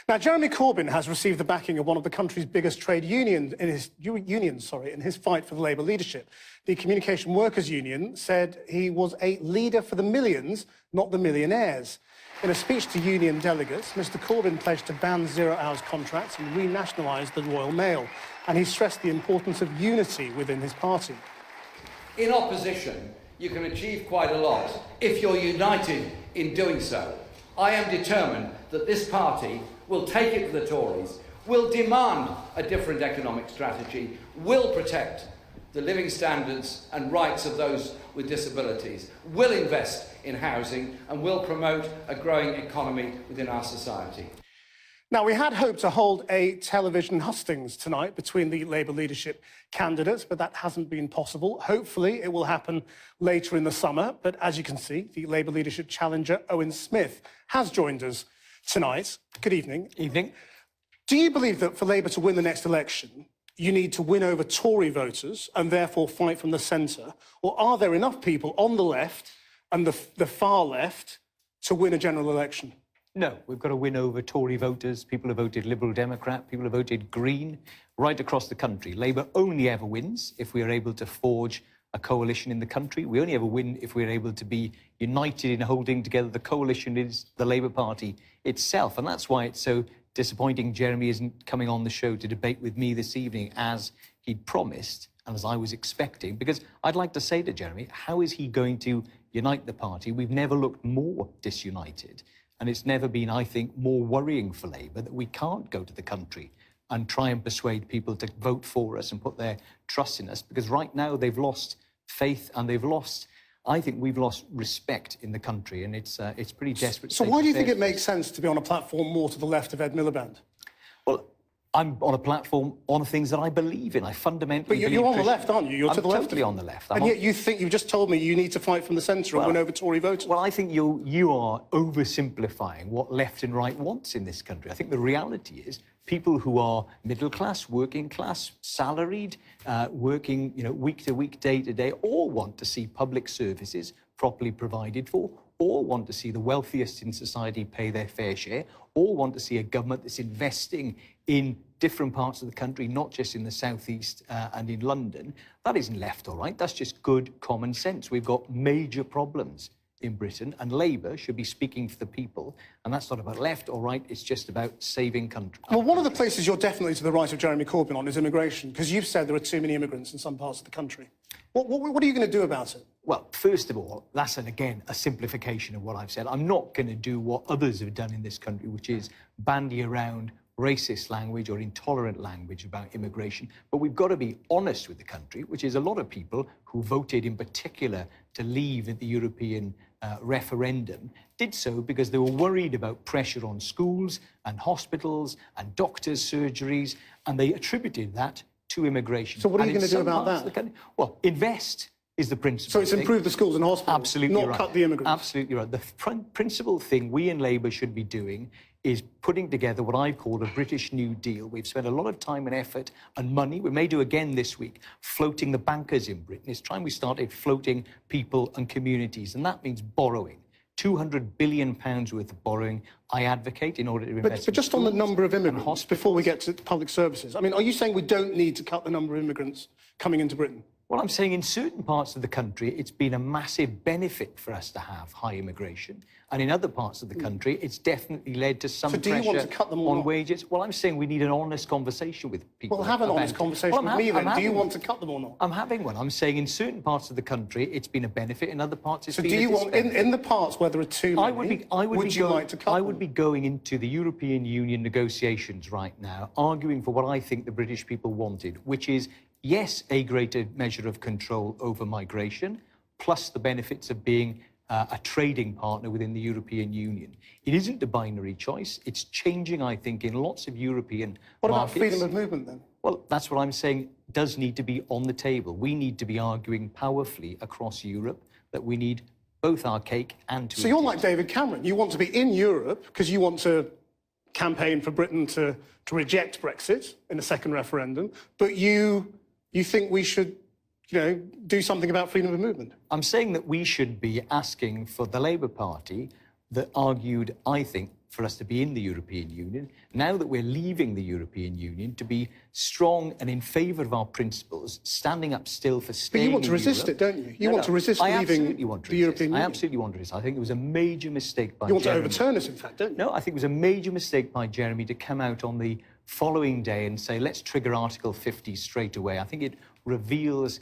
Now, Jeremy Corbyn has received the backing of one of the country's biggest trade unions in his fight for the Labour leadership. The Communication Workers Union said he was a leader for the millions, not the millionaires. In a speech to union delegates, Mr Corbyn pledged to ban zero-hours contracts and renationalise the Royal Mail, and he stressed the importance of unity within his party. In opposition, you can achieve quite a lot if you're united in doing so. I am determined that this party will take it to the Tories, will demand a different economic strategy, will protect the living standards and rights of those with disabilities, will invest in housing and will promote a growing economy within our society. Now, we had hoped to hold a television hustings tonight between the Labour leadership candidates, but that hasn't been possible. Hopefully, it will happen later in the summer. But as you can see, the Labour leadership challenger, Owen Smith, has joined us tonight. Good evening. Evening. Do you believe that for Labour to win the next election, you need to win over Tory voters and therefore fight from the centre? Or are there enough people on the left and the far left to win a general election? No, we've got to win over Tory voters, people who voted Liberal Democrat, people who voted Green, right across the country. Labour only ever wins if we are able to forge a coalition in the country. We only ever win if we're able to be united in holding together. The coalition is the Labour Party itself, and that's why it's so disappointing Jeremy isn't coming on the show to debate with me this evening as he'd promised and as I was expecting, because I'd like to say to Jeremy, how is he going to unite the party? We've never looked more disunited. And it's never been, I think, more worrying for Labour that we can't go to the country and try and persuade people to vote for us and put their trust in us, because right now they've lost faith and I think we've lost respect in the country, and it's pretty desperate. So why do you think it makes sense to be on a platform more to the left of Ed Miliband? Well, I'm on a platform on things that I believe in. I fundamentally believe... But you're on the left, aren't you? You're to the left. I'm totally on the left. And yet you've just told me you need to fight from the centre and win over Tory voters. Well, I think you are oversimplifying what left and right wants in this country. I think the reality is people who are middle class, working class, salaried, working week to week, day to day, all want to see public services properly provided for, all want to see the wealthiest in society pay their fair share, all want to see a government that's investing in different parts of the country, not just in the southeast and in London. That isn't left or right. That's just good common sense. We've got major problems in Britain, and Labour should be speaking for the people. And that's not about left or right. It's just about saving country. Well, one of the places you're definitely to the right of Jeremy Corbyn on is immigration, because you've said there are too many immigrants in some parts of the country. What are you going to do about it? Well, first of all, that's, again, a simplification of what I've said. I'm not going to do what others have done in this country, which is bandy around racist language or intolerant language about immigration. But we've got to be honest with the country, which is a lot of people who voted in particular to leave at the European referendum did so because they were worried about pressure on schools and hospitals and doctors' surgeries, and they attributed that to immigration. So what are you going to do about that? Well, invest is the principle. So it's improve the schools and hospitals, absolutely not right. Cut the immigrants. Absolutely right. The principal thing we in Labour should be doing is putting together what I've called a British New Deal. We've spent a lot of time and effort and money, we may do again this week, floating the bankers in Britain. It's time we started floating people and communities, and that means borrowing. £200 billion worth of borrowing I advocate in order to invest. But just on the number of immigrants, before we get to public services, I mean, are you saying we don't need to cut the number of immigrants coming into Britain? Well, I'm saying in certain parts of the country, it's been a massive benefit for us to have high immigration. And in other parts of the country, it's definitely led to some pressure you want to cut them on wages. Well, I'm saying we need an honest conversation with people. Well, have an honest conversation with me then. Do you want to cut them or not? I'm having one. I'm saying in certain parts of the country, it's been a benefit. In other parts, it's been a So do you disbenefit. want, in the parts where there are too many, would you like to cut them? I would be going into the European Union negotiations right now, arguing for what I think the British people wanted, which is, yes, a greater measure of control over migration, plus the benefits of being a trading partner within the European Union. It isn't a binary choice. It's changing, I think, in lots of European What markets. about freedom of movement, then? Well, that's what I'm saying does need to be on the table. We need to be arguing powerfully across Europe that we need both our cake and to eat it. So you're like David Cameron. You want to be in Europe because you want to campaign for Britain to reject Brexit in a second referendum, but you think we should, do something about freedom of movement? I'm saying that we should be asking for the Labour Party that argued, I think, for us to be in the European Union. Now that we're leaving the European Union, to be strong and in favour of our principles, standing up still for staying in Europe. But you want to resist it, don't you? You want to resist leaving the European Union. I absolutely want to resist. I think it was a major mistake by Jeremy. You want to overturn it, in fact, don't you? No, I think it was a major mistake by Jeremy to come out on the following day and say, let's trigger Article 50 straight away. I think it reveals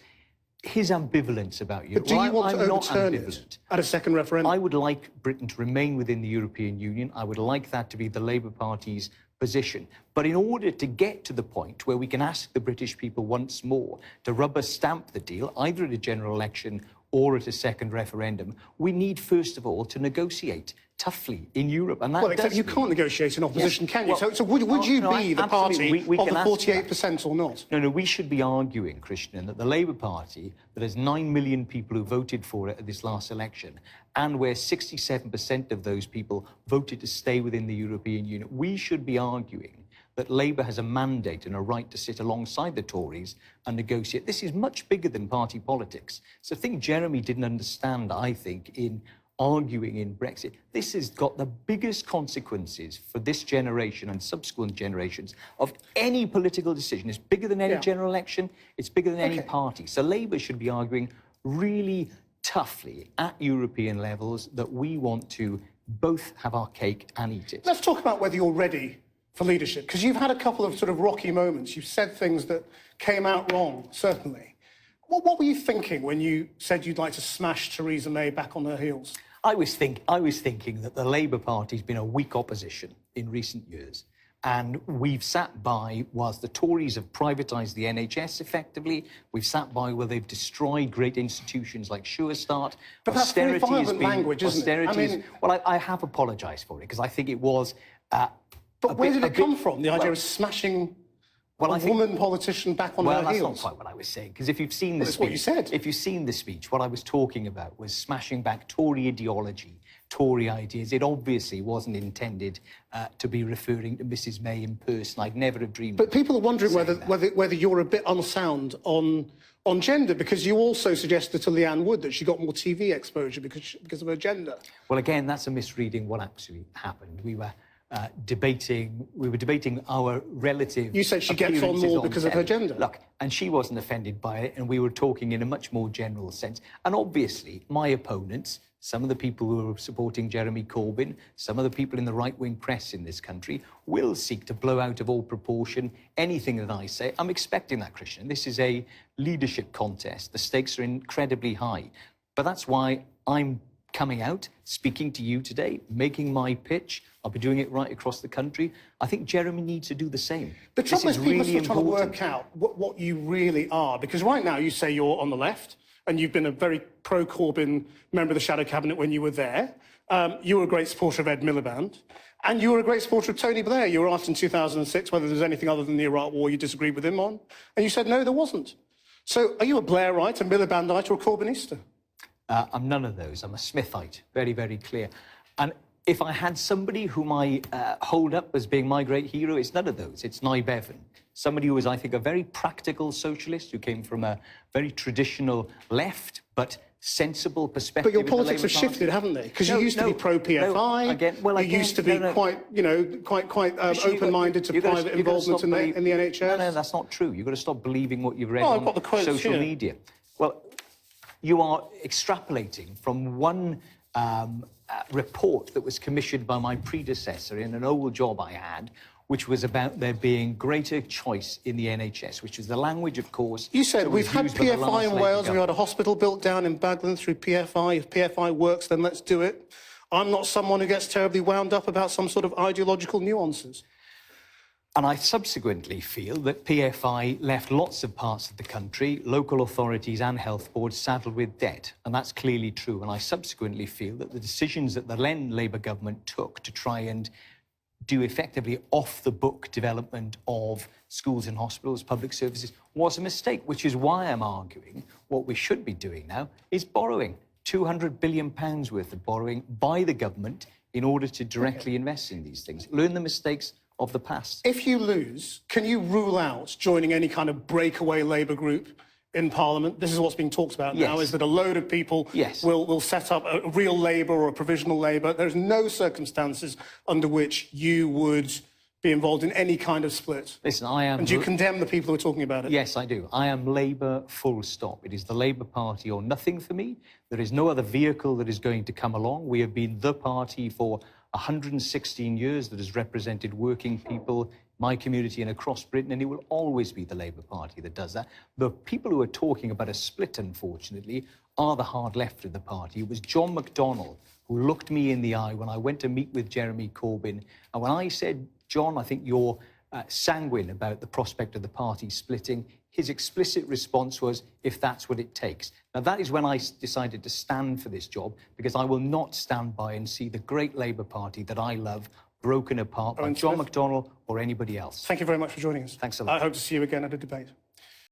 his ambivalence about Europe. But do you want to overturn it at a second referendum? I would like Britain to remain within the European Union. I would like that to be the Labour Party's position. But in order to get to the point where we can ask the British people once more to rubber stamp the deal, either at a general election or at a second referendum, we need, first of all, to negotiate toughly in Europe. And that well, except you can't negotiate in opposition, can you? Well, so would you be the party of the 48% or not? No, we should be arguing, Christian, that the Labour Party, that has 9 million people who voted for it at this last election, and where 67% of those people voted to stay within the European Union, we should be arguing that Labour has a mandate and a right to sit alongside the Tories and negotiate. This is much bigger than party politics. So I think Jeremy didn't understand, I think, in arguing in Brexit. This has got the biggest consequences for this generation and subsequent generations of any political decision. It's bigger than any general election. It's bigger than any party. So Labour should be arguing really toughly at European levels that we want to both have our cake and eat it. Let's talk about whether you're ready for leadership, because you've had a couple of sort of rocky moments. You've said things that came out wrong, certainly. What were you thinking when you said you'd like to smash Theresa May back on her heels? I was thinking that the Labour Party's been a weak opposition in recent years. And we've sat by, whilst the Tories have privatised the NHS effectively, we've sat by where they've destroyed great institutions like Sure Start. But that's very violent language, isn't it? I mean, well, I have apologised for it, because I think it was... but where did it come from, the idea of smashing a woman politician back on her heels? Well, that's not quite what I was saying, because if you've seen the speech... That's what you said. If you've seen the speech, what I was talking about was smashing back Tory ideology, Tory ideas. It obviously wasn't intended to be referring to Mrs May in person. I'd never have dreamed. But people are wondering whether you're a bit unsound on gender, because you also suggested to Leanne Wood that she got more TV exposure because of her gender. Well, again, that's a misreading what actually happened. We were debating our relative... You said she gets on more because of her gender. Look, and she wasn't offended by it, and we were talking in a much more general sense. And obviously, my opponents, some of the people who are supporting Jeremy Corbyn, some of the people in the right-wing press in this country, will seek to blow out of all proportion anything that I say. I'm expecting that, Christian. This is a leadership contest. The stakes are incredibly high. But that's why I'm coming out, speaking to you today, making my pitch. I'll be doing it right across the country. I think Jeremy needs to do the same. The trouble is people are still trying to work out what you really are, because right now you say you're on the left, and you've been a very pro-Corbyn member of the Shadow Cabinet when you were there. You were a great supporter of Ed Miliband, and you were a great supporter of Tony Blair. You were asked in 2006 whether there was anything other than the Iraq War you disagreed with him on, and you said no, there wasn't. So are you a Blairite, a Milibandite, or a Corbynista? I'm none of those. I'm a Smithite, very, very clear. And if I had somebody whom I hold up as being my great hero, it's none of those. It's Nye Bevan, somebody who was, I think, a very practical socialist who came from a very traditional left, but sensible perspective. But your politics have shifted, haven't they? Because you used to be pro-PFI. You used to be quite open-minded to private involvement in the NHS. No, that's not true. You've got to stop believing what you've read I've got the on quotes social here. media. Well, you are extrapolating from one report that was commissioned by my predecessor in an old job I had, which was about there being greater choice in the NHS, which is the language, of course. You said we've had PFI in Wales, we had a hospital built down in Baglan through PFI. If PFI works, then let's do it. I'm not someone who gets terribly wound up about some sort of ideological nuances. And I subsequently feel that PFI left lots of parts of the country, local authorities and health boards, saddled with debt. And that's clearly true. And I subsequently feel that the decisions that the then Labour government took to try and do effectively off-the-book development of schools and hospitals, public services, was a mistake, which is why I'm arguing what we should be doing now is borrowing. £200 billion worth of borrowing by the government in order to directly invest in these things. Learn the mistakes of the past. If you lose, can you rule out joining any kind of breakaway Labour group in Parliament. This is what's being talked about now, is that a load of people will set up a real Labour or a provisional Labour. There's no circumstances under which you would be involved in any kind of split. Listen, I am... And do you condemn the people who are talking about it? Yes, I do. I am Labour full stop. It is the Labour Party or nothing for me. There is no other vehicle that is going to come along. We have been the party for 116 years that has represented working people, my community and across Britain, and it will always be the Labour Party that does that. The people who are talking about a split, unfortunately, are the hard left of the party. It was John McDonnell who looked me in the eye when I went to meet with Jeremy Corbyn, and when I said, John, I think you're sanguine about the prospect of the party splitting, his explicit response was, if that's what it takes. Now, that is when I decided to stand for this job, because I will not stand by and see the great Labour Party that I love broken apart by John McDonnell or anybody else. Thank you very much for joining us. Thanks a lot. I hope to see you again at a debate.